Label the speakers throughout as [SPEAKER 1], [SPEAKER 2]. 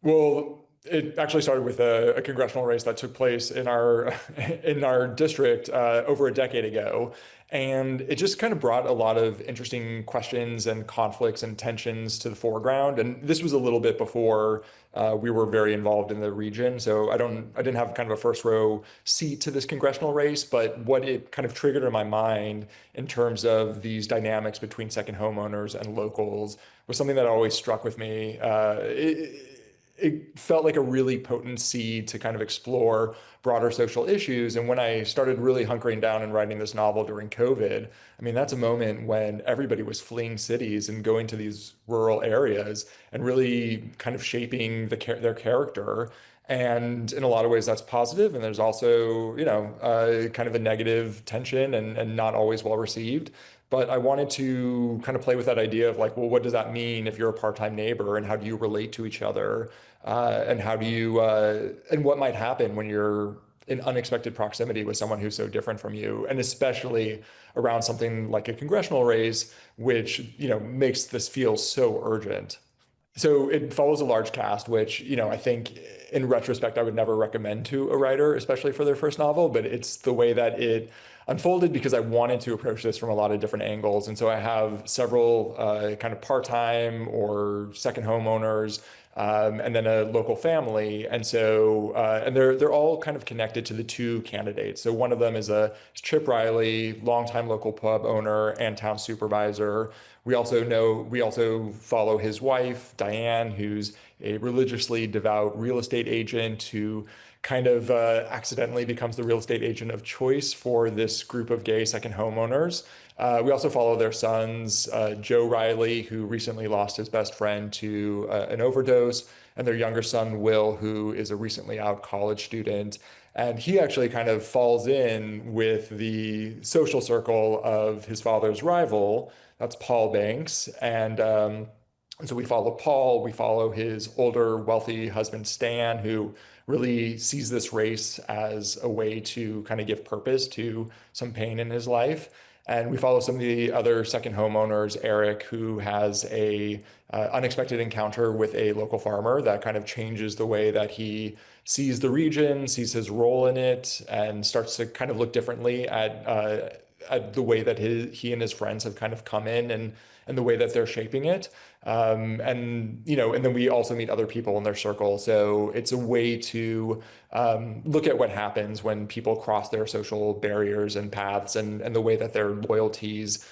[SPEAKER 1] Well, it actually started with a congressional race that took place in our in our district over a decade ago, and it just kind of brought a lot of interesting questions and conflicts and tensions to the foreground. And this was a little bit before we were very involved in the region, so I didn't have kind of a first row seat to this congressional race. But what it kind of triggered in my mind in terms of these dynamics between second homeowners and locals was something that always struck with me. It felt like a really potent seed to kind of explore broader social issues. And when I started really hunkering down and writing this novel during COVID, I mean, that's a moment when everybody was fleeing cities and going to these rural areas and really kind of shaping their character. And in a lot of ways, that's positive. And there's also, kind of a negative tension and not always well received. But I wanted to kind of play with that idea of like, well, what does that mean if you're a part-time neighbor, and how do you relate to each other? And how do you, and what might happen when you're in unexpected proximity with someone who's so different from you, and especially around something like a congressional race, which, makes this feel so urgent. So it follows a large cast, which, I think in retrospect, I would never recommend to a writer, especially for their first novel, but it's the way that it unfolded because I wanted to approach this from a lot of different angles. And so I have several kind of part-time or second homeowners, and then a local family. And so, and they're all kind of connected to the two candidates. So one of them is a Chip Riley, longtime local pub owner and town supervisor. We also follow his wife, Diane, who's a religiously devout real estate agent who kind of accidentally becomes the real estate agent of choice for this group of gay second homeowners. We also follow their sons, Joe Riley, who recently lost his best friend to an overdose, and their younger son, Will, who is a recently out college student. And he actually kind of falls in with the social circle of his father's rival. That's Paul Banks. And so we follow Paul, we follow his older, wealthy husband, Stan, who really sees this race as a way to kind of give purpose to some pain in his life. And we follow some of the other second homeowners, Eric, who has a unexpected encounter with a local farmer that kind of changes the way that he sees the region, sees his role in it, and starts to kind of look differently at the way that he and his friends have kind of come in and the way that they're shaping it. And then we also meet other people in their circle. So it's a way to look at what happens when people cross their social barriers and paths, and the way that their loyalties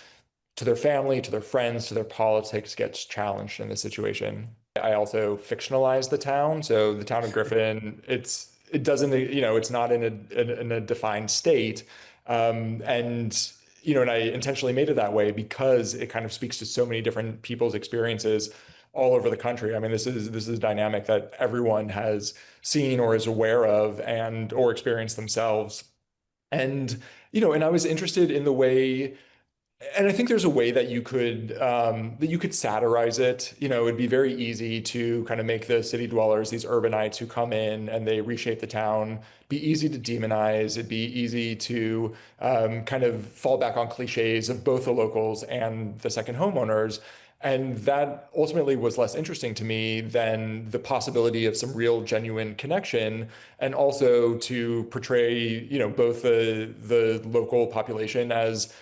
[SPEAKER 1] to their family, to their friends, to their politics gets challenged in this situation. I also fictionalize the town. So the town of Griffin, it doesn't, it's not in a defined state. And I intentionally made it that way because it kind of speaks to so many different people's experiences all over the country. I mean, this is a dynamic that everyone has seen or is aware of and or experienced themselves. And I was interested in the way, and I think there's a way that you could satirize it. It'd be very easy to kind of make the city dwellers, these urbanites who come in and they reshape the town, be easy to demonize. It'd be easy to kind of fall back on cliches of both the locals and the second homeowners. And that ultimately was less interesting to me than the possibility of some real genuine connection, and also to portray, both the local population as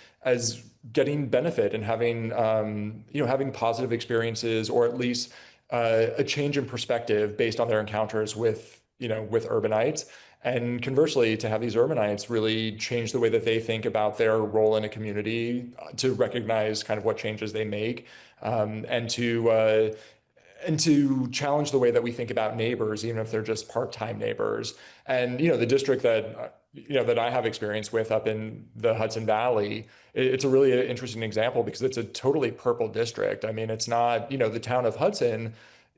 [SPEAKER 1] getting benefit and having positive experiences, or at least a change in perspective based on their encounters with urbanites. And conversely, to have these urbanites really change the way that they think about their role in a community, to recognize kind of what changes they make, um, and to uh, and to challenge the way that we think about neighbors, even if they're just part-time neighbors. And the district that I have experience with up in the Hudson Valley, it's a really interesting example because it's a totally purple district. I mean, it's not, the town of Hudson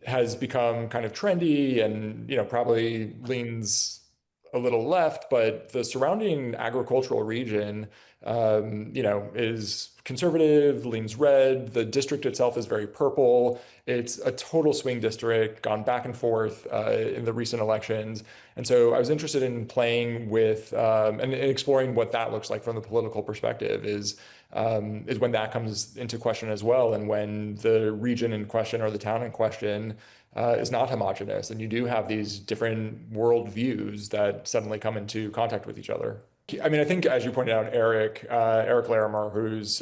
[SPEAKER 1] has become kind of trendy and probably leans a little left, but the surrounding agricultural region, is conservative, leans red. The district itself is very purple. It's a total swing district, gone back and forth in the recent elections. And so I was interested in playing with and exploring what that looks like from the political perspective is when that comes into question as well, and when the region in question or the town in question is not homogenous, and you do have these different worldviews that suddenly come into contact with each other. I mean, I think as you pointed out, Eric Larimer, who's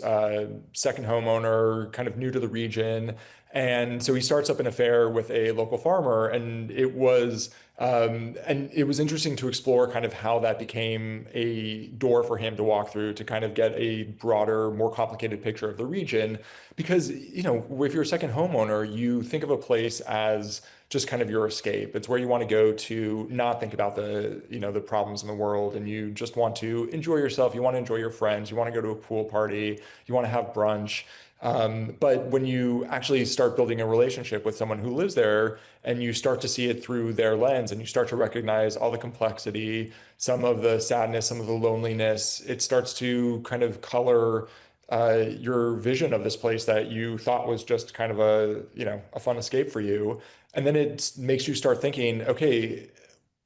[SPEAKER 1] second homeowner, kind of new to the region, and so he starts up an affair with a local farmer, and it was interesting to explore kind of how that became a door for him to walk through to kind of get a broader, more complicated picture of the region. Because, if you're a second homeowner, you think of a place as just kind of your escape. It's where you want to go to not think about the problems in the world, and you just want to enjoy yourself. You want to enjoy your friends. You want to go to a pool party. You want to have brunch. But when you actually start building a relationship with someone who lives there and you start to see it through their lens and you start to recognize all the complexity, some of the sadness, some of the loneliness, it starts to kind of color your vision of this place that you thought was just kind of a fun escape for you. And then it makes you start thinking, okay,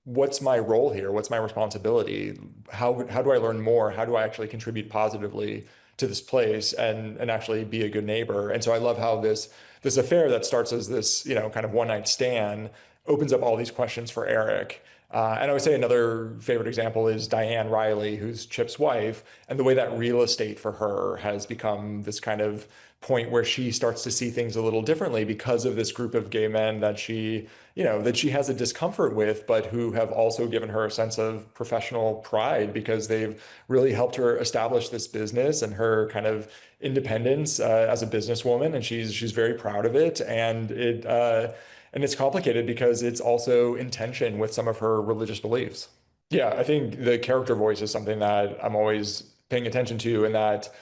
[SPEAKER 1] what's my role here? What's my responsibility? How do I learn more? How do I actually contribute positively to this place and actually be a good neighbor? And so I love how this affair that starts as this, kind of one night stand opens up all these questions for Eric. And I would say another favorite example is Diane Riley, who's Chip's wife, and the way that real estate for her has become this kind of point where she starts to see things a little differently because of this group of gay men that she has a discomfort with, but who have also given her a sense of professional pride because they've really helped her establish this business and her kind of independence as a businesswoman, and she's very proud of it. And it's complicated because it's also in tension with some of her religious beliefs. Yeah, I think the character voice is something that I'm always paying attention to, and that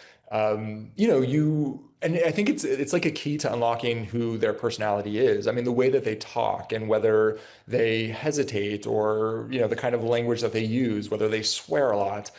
[SPEAKER 1] and I think it's like a key to unlocking who their personality is. I mean, the way that they talk and whether they hesitate or, the kind of language that they use, whether they swear a lot.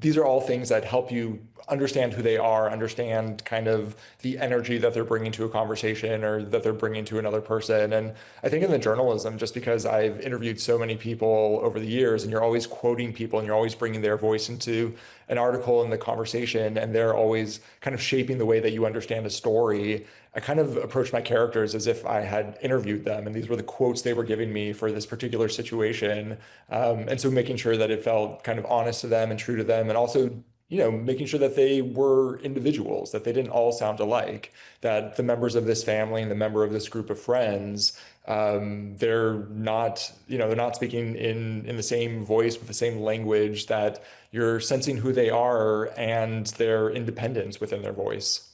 [SPEAKER 1] These are all things that help you understand who they are, understand kind of the energy that they're bringing to a conversation or that they're bringing to another person. And I think in the journalism, just because I've interviewed so many people over the years, and you're always quoting people and you're always bringing their voice into an article in the conversation, and they're always kind of shaping the way that you understand a story. I kind of approached my characters as if I had interviewed them, and these were the quotes they were giving me for this particular situation. And so making sure that it felt kind of honest to them and true to them, and also, making sure that they were individuals, that they didn't all sound alike, that the members of this family and the member of this group of friends, they're not speaking in the same voice with the same language, that you're sensing who they are and their independence within their voice.